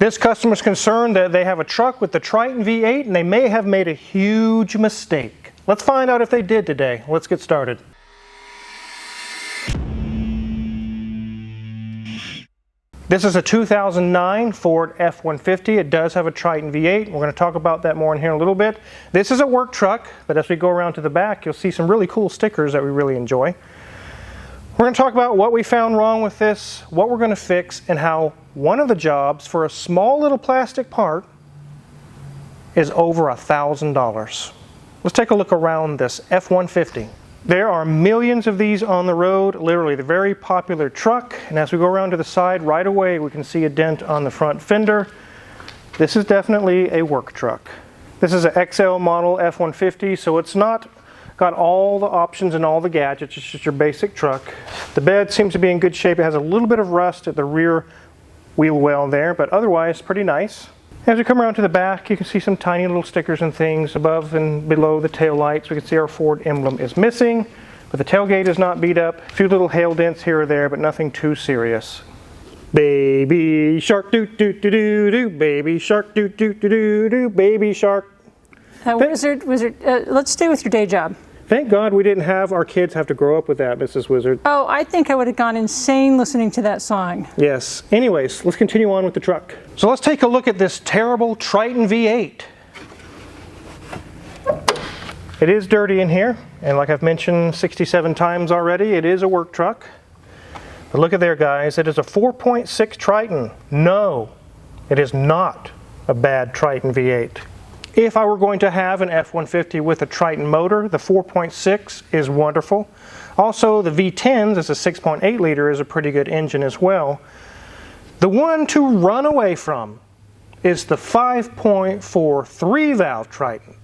This customer's concerned that they have a truck with the Triton V8 and they may have made a huge mistake. Let's find out if they did today. Let's get started. This is a 2009 Ford F-150. It does have a Triton V8. We're going to talk about that more in here in a little bit. This is a work truck, but as we go around to the back, you'll see some really cool stickers that we really enjoy. We're going to talk about what we found wrong with this, what we're going to fix, and how one of the jobs for a small little plastic part is over $1,000. Let's take a look around this F-150. There are millions of these on the road, literally the very popular truck. And as we go around to the side, right away we can see a dent on the front fender. This is definitely a work truck. This is an XL model F-150, so it's not got all the options and all the gadgets. It's just your basic truck. The bed seems to be in good shape. It has a little bit of rust at the rear wheel well there, but otherwise pretty nice. As we come around to the back, you can see some tiny little stickers and things above and below the tail lights. We can see our Ford emblem is missing, but the tailgate is not beat up. A few little hail dents here or there, but nothing too serious. Baby shark doo doo doo doo doo, baby shark doo doo doo doo doo, baby shark. Wizard, let's stay with your day job. Thank God we didn't have our kids have to grow up with that, Mrs. Wizard. Oh, I think I would have gone insane listening to that song. Yes. Anyways, let's continue on with the truck. So let's take a look at this terrible Triton V8. It is dirty in here, and like I've mentioned 67 times already, it is a work truck. But look at there, guys. It is a 4.6 Triton. No, it is not a bad Triton V8. If I were going to have an F-150 with a Triton motor, the 4.6 is wonderful. Also, the V10s as a 6.8 liter is a pretty good engine as well. The one to run away from is the 5.4 3-valve Triton.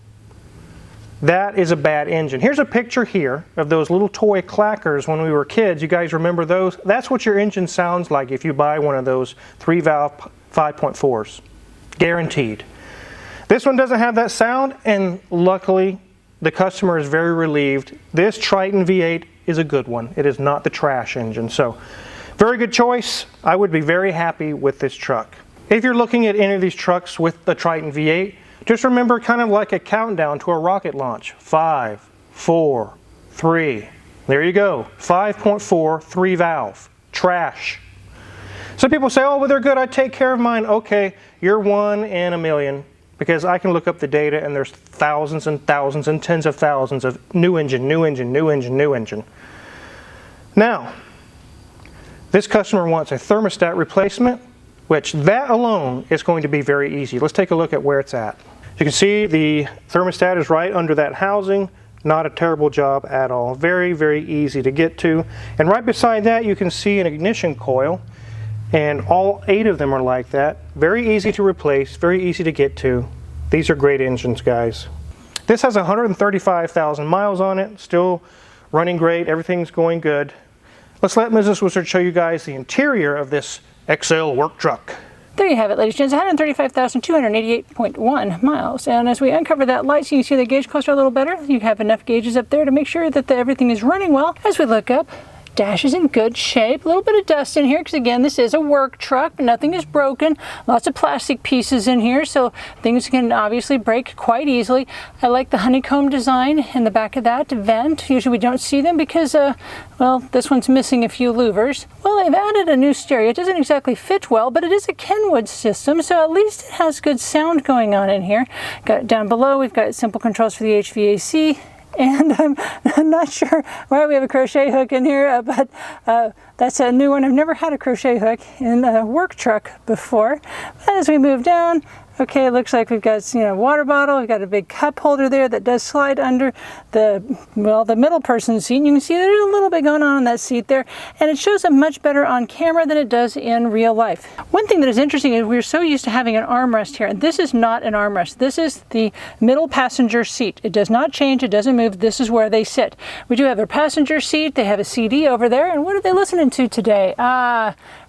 That is a bad engine. Here's a picture here of those little toy clackers when we were kids. You guys remember those? That's what your engine sounds like if you buy one of those 3-valve 5.4s. Guaranteed. This one doesn't have that sound, and luckily the customer is very relieved. This Triton V8 is a good one. It is not the trash engine. So very good choice. I would be very happy with this truck. If you're looking at any of these trucks with the Triton V8, just remember kind of like a countdown to a rocket launch. 5, 4, 3. There you go. 5.4 3-valve. Trash. Some people say, oh, well, they're good. I take care of mine. Okay, you're one in a million. Because I can look up the data and there's thousands and thousands and tens of thousands of new engine, new engine, new engine, new engine. Now, this customer wants a thermostat replacement, which that alone is going to be very easy. Let's take a look at where it's at. You can see the thermostat is right under that housing. Not a terrible job at all. Very, very easy to get to. And right beside that you can see an ignition coil. And all 8 of them are like that. Very easy to replace, very easy to get to. These are great engines, guys. This has 135,000 miles on it, still running great, everything's going good. Let's let Mrs. Wizard show you guys the interior of this XL work truck. There you have it, ladies and gents, 135,288.1 miles. And as we uncover that light, so you can see the gauge cluster a little better. You have enough gauges up there to make sure that everything is running well. As we look up, dash is in good shape. A little bit of dust in here because again this is a work truck, but nothing is broken. Lots of plastic pieces in here, so things can obviously break quite easily. I like the honeycomb design in the back of that vent. Usually we don't see them because well, this one's missing a few louvers. Well, they've added a new stereo. It doesn't exactly fit well, but it is a Kenwood system, so at least it has good sound going on in here. Got down below, we've got simple controls for the HVAC. And I'm not sure why we have a crochet hook in here, but that's a new one. I've never had a crochet hook in a work truck before. But as we move down, okay, it looks like we've got, you know, water bottle. We've got a big cup holder there that does slide under the middle person's seat. You can see there's a little bit going on that seat there, and it shows up much better on camera than it does in real life. One thing that is interesting is we're so used to having an armrest here, and this is not an armrest. This is the middle passenger seat. It does not change. It doesn't move. This is where they sit. We do have a passenger seat. They have a CD over there, and what are they listening to today?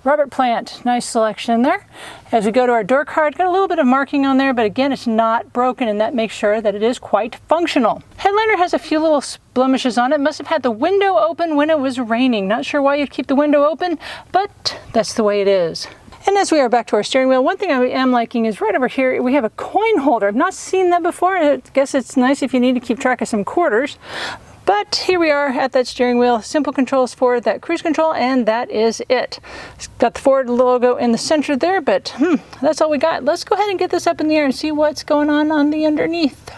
Robert Plant, nice selection there. As we go to our door card, got a little bit of marking on there, but again, it's not broken, and that makes sure that it is quite functional. Headliner has a few little blemishes on it. Must have had the window open when it was raining. Not sure why you'd keep the window open, but that's the way it is. And as we are back to our steering wheel, one thing I am liking is right over here, we have a coin holder. I've not seen that before. I guess it's nice if you need to keep track of some quarters. But here we are at that steering wheel. Simple controls for that cruise control, and that is it. It's got the Ford logo in the center there, but that's all we got. Let's go ahead and get this up in the air and see what's going on the underneath.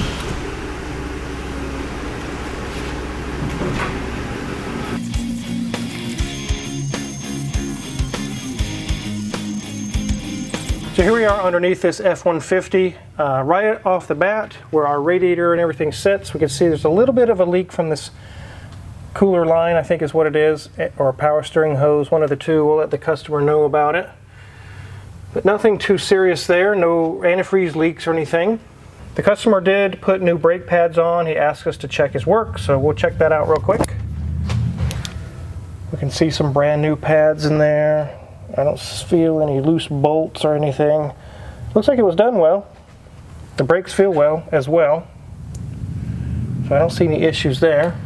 So here we are underneath this F-150. Right off the bat, where our radiator and everything sits, we can see there's a little bit of a leak from this cooler line, I think is what it is, or a power steering hose, one of the two. We'll let the customer know about it. But nothing too serious there, no antifreeze leaks or anything. The customer did put new brake pads on. He asked us to check his work, so we'll check that out real quick. We can see some brand new pads in there. I don't feel any loose bolts or anything. Looks like it was done well. The brakes feel well as well. So I don't see any issues there.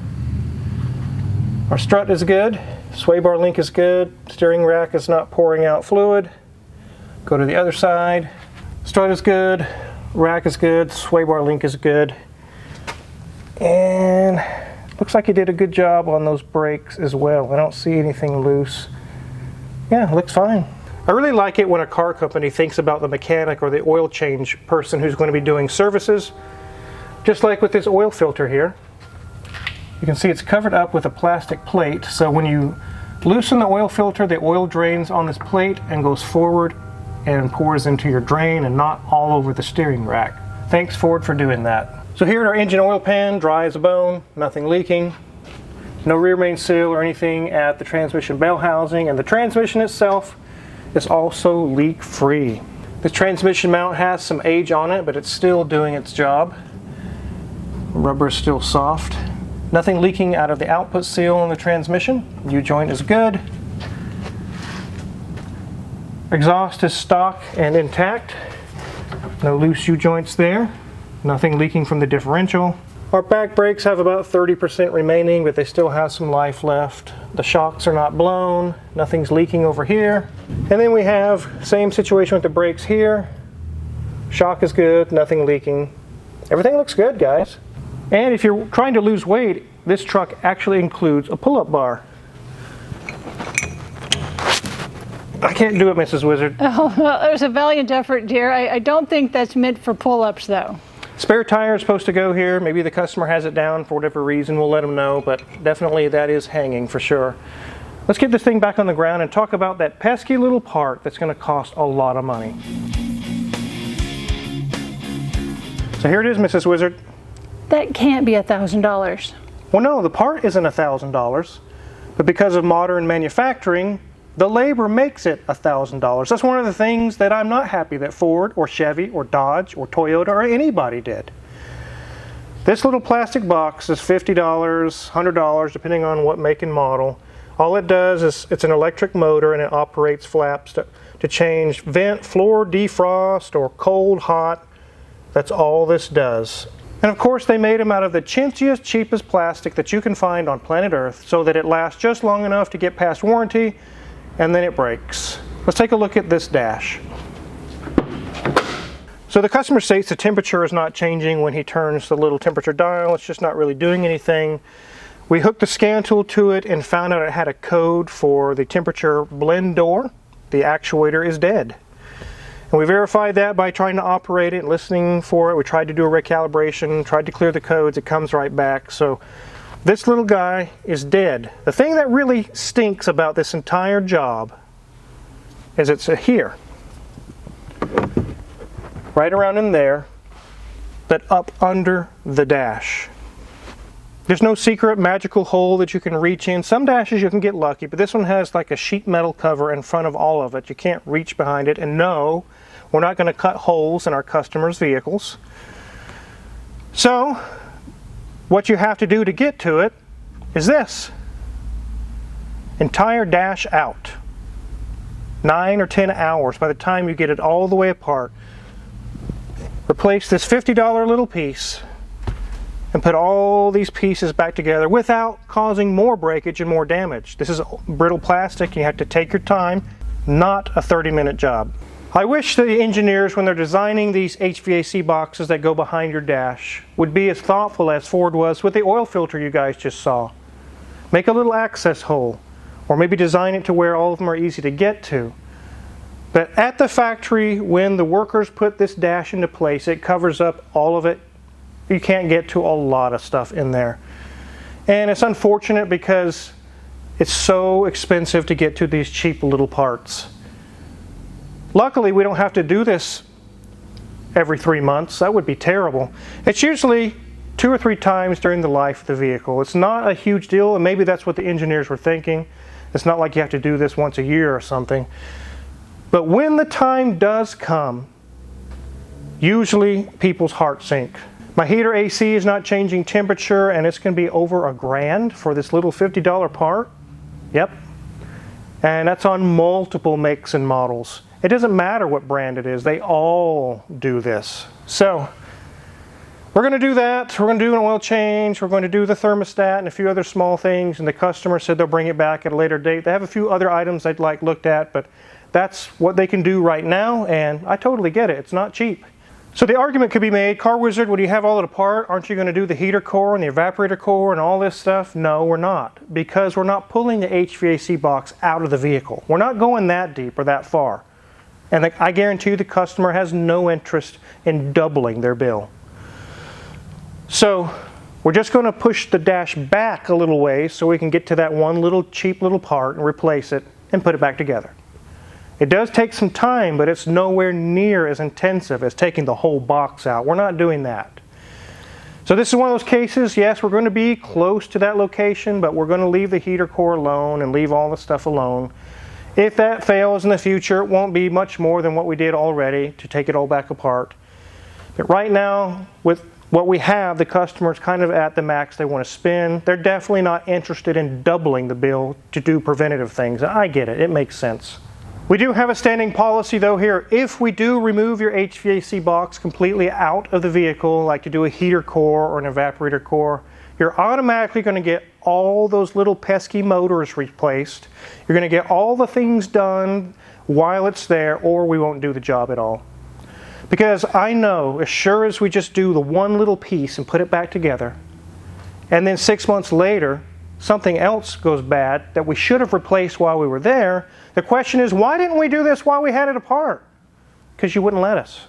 Our strut is good. Sway bar link is good. Steering rack is not pouring out fluid. Go to the other side. Strut is good. Rack is good. Sway bar link is good. And looks like he did a good job on those brakes as well. I don't see anything loose. Yeah, looks fine. I really like it when a car company thinks about the mechanic or the oil change person who's going to be doing services. Just like with this oil filter here. You can see it's covered up with a plastic plate, so when you loosen the oil filter, the oil drains on this plate and goes forward and pours into your drain and not all over the steering rack. Thanks Ford for doing that. So here at our engine oil pan, dry as a bone, nothing leaking. No rear main seal or anything at the transmission bell housing, and the transmission itself is also leak-free. The transmission mount has some age on it, but it's still doing its job. The rubber is still soft. Nothing leaking out of the output seal on the transmission. U-joint is good. Exhaust is stock and intact. No loose U-joints there. Nothing leaking from the differential. Our back brakes have about 30% remaining, but they still have some life left. The shocks are not blown, nothing's leaking over here. And then we have same situation with the brakes here. Shock is good, nothing leaking. Everything looks good, guys. And if you're trying to lose weight, this truck actually includes a pull-up bar. I can't do it, Mrs. Wizard. Oh, well, it was a valiant effort, dear. I don't think that's meant for pull-ups, though. Spare tire is supposed to go here. Maybe the customer has it down for whatever reason. We'll let them know, but definitely that is hanging for sure. Let's get this thing back on the ground and talk about that pesky little part that's going to cost a lot of money. So here it is, Mrs. Wizard. That can't be $1,000. Well, no, the part isn't $1,000, but because of modern manufacturing, the labor makes it $1,000. That's one of the things that I'm not happy that Ford or Chevy or Dodge or Toyota or anybody did. This little plastic box is $50, $100, depending on what make and model. All it does is it's an electric motor and it operates flaps to change vent, floor defrost, or cold, hot. That's all this does. And of course they made them out of the chintziest, cheapest plastic that you can find on planet Earth so that it lasts just long enough to get past warranty, and then it breaks. Let's take a look at this dash. So the customer states the temperature is not changing when he turns the little temperature dial. It's just not really doing anything. We hooked the scan tool to it and found out it had a code for the temperature blend door. The actuator is dead. And we verified that by trying to operate it and listening for it. We tried to do a recalibration, tried to clear the codes. It comes right back. So this little guy is dead. The thing that really stinks about this entire job is it's here, right around in there, but up under the dash. There's no secret magical hole that you can reach in. Some dashes you can get lucky, but this one has like a sheet metal cover in front of all of it. You can't reach behind it, and no, we're not going to cut holes in our customers' vehicles. So what you have to do to get to it is this. Entire dash out. 9 or 10 hours by the time you get it all the way apart. Replace this $50 little piece and put all these pieces back together without causing more breakage and more damage. This is brittle plastic. You have to take your time. not a 30-minute job. I wish the engineers, when they're designing these HVAC boxes that go behind your dash, would be as thoughtful as Ford was with the oil filter you guys just saw. Make a little access hole, or maybe design it to where all of them are easy to get to. But at the factory, when the workers put this dash into place, it covers up all of it. You can't get to a lot of stuff in there. And it's unfortunate because it's so expensive to get to these cheap little parts. Luckily, we don't have to do this every 3 months. That would be terrible. It's usually 2 or 3 times during the life of the vehicle. It's not a huge deal, and maybe that's what the engineers were thinking. It's not like you have to do this once a year or something. But when the time does come, usually people's hearts sink. My heater AC is not changing temperature, and it's going to be over $1,000 for this little $50 part. Yep. And that's on multiple makes and models. It doesn't matter what brand it is. They all do this. So we're going to do that. We're going to do an oil change. We're going to do the thermostat and a few other small things. And the customer said they'll bring it back at a later date. They have a few other items they'd like looked at, but that's what they can do right now. And I totally get it. It's not cheap. So the argument could be made, Car Wizard, when you have all it apart, aren't you going to do the heater core and the evaporator core and all this stuff? No, we're not. Because we're not pulling the HVAC box out of the vehicle. We're not going that deep or that far. And I guarantee you the customer has no interest in doubling their bill. So we're just going to push the dash back a little ways so we can get to that one little cheap little part and replace it and put it back together. It does take some time, but it's nowhere near as intensive as taking the whole box out. We're not doing that. So this is one of those cases, yes, we're going to be close to that location, but we're going to leave the heater core alone and leave all the stuff alone. If that fails in the future, it won't be much more than what we did already to take it all back apart. But right now, with what we have, the customer's kind of at the max they want to spend. They're definitely not interested in doubling the bill to do preventative things. I get it. It makes sense. We do have a standing policy though here. If we do remove your HVAC box completely out of the vehicle, like to do a heater core or an evaporator core, you're automatically going to get all those little pesky motors replaced. You're going to get all the things done while it's there, or we won't do the job at all. Because I know, as sure as we just do the one little piece and put it back together, and then 6 months later, something else goes bad that we should have replaced while we were there, the question is, why didn't we do this while we had it apart? Because you wouldn't let us.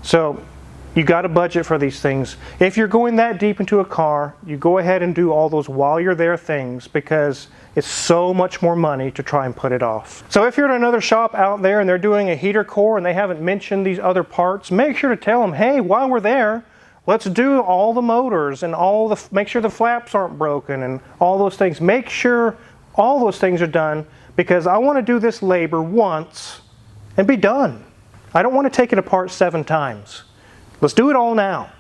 So you got to budget for these things. If you're going that deep into a car, you go ahead and do all those while you're there things, because it's so much more money to try and put it off. So if you're at another shop out there and they're doing a heater core and they haven't mentioned these other parts, make sure to tell them, hey, while we're there, let's do all the motors and make sure the flaps aren't broken and all those things. Make sure all those things are done, because I want to do this labor once and be done. I don't want to take it apart 7 times. Let's do it all now.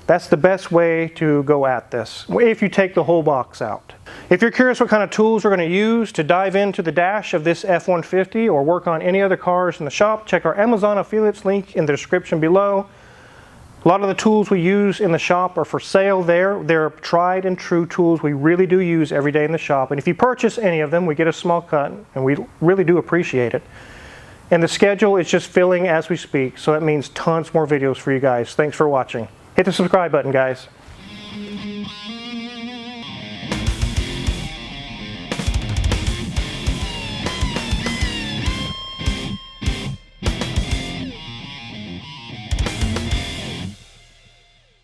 That's the best way to go at this, if you take the whole box out. If you're curious what kind of tools we're going to use to dive into the dash of this F-150 or work on any other cars in the shop, check our Amazon affiliates link in the description below. A lot of the tools we use in the shop are for sale there. They're tried and true tools we really do use every day in the shop. And if you purchase any of them, we get a small cut, and we really do appreciate it. And the schedule is just filling as we speak, so that means tons more videos for you guys. Thanks for watching. Hit the subscribe button, guys.